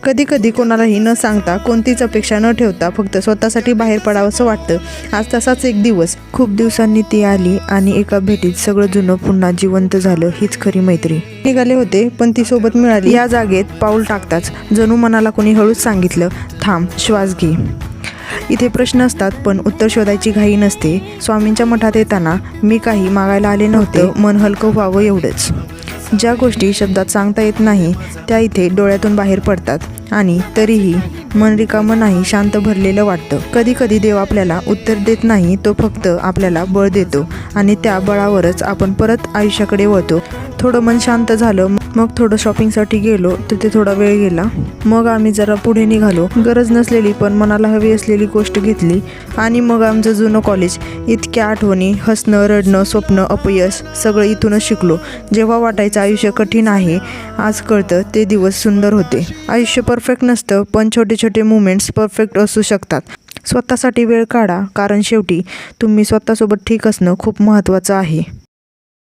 कधी कधी कोणालाही न सांगता, कोणतीच अपेक्षा न ठेवता फक्त स्वतःसाठी बाहेर पडावंसं वाटतं। आज तसाच एक दिवस। खूप दिवसांनी ती आली आणि एका भेटीत सगळं जुनं पुन्हा जिवंत झालं। हीच खरी मैत्री। निघाले होते पण ती सोबत मिळाली। या जागेत पाऊल टाकताच जणू मनाला कोणी हळूच सांगितलं, थांब, श्वास घे। इथे प्रश्न असतात पण उत्तर शोधायची घाई नसते। स्वामींच्या मठात येताना मी काही मागायला आले नव्हते, मन हलकं व्हावं एवढंच। ज्या गोष्टी शब्दात सांगता येत नाही त्या इथे डोळ्यातून बाहेर पडतात आणि तरीही मन रिकामं नाही, शांत भरलेलं वाटतं। कधी कधी देव आपल्याला उत्तर देत नाही, तो फक्त आपल्याला बळ देतो आणि त्या बळावरच आपण परत आयुष्याकडे वळतो। थोडं मन शांत झालं, मग थोडं शॉपिंगसाठी गेलो, तिथे थोडा वेळ गेला। मग आम्ही जरा पुढे निघालो। गरज नसलेली पण मनाला हवी असलेली गोष्ट घेतली आणि मग आमचं जुनं कॉलेज। इतक्या आठवणी, हसणं, रडणं, स्वप्न, अपयश सगळं इथूनच शिकलो। जेव्हा वाटायचं आयुष्य कठीण आहे, आज कळतं ते दिवस सुंदर होते। आयुष्य परफेक्ट नसतं पण छोटे छोटे मुमेंट्स परफेक्ट असू शकतात। स्वतःसाठी वेळ काढा, कारण शेवटी तुम्ही स्वतःसोबत ठीक असणं खूप महत्त्वाचं आहे।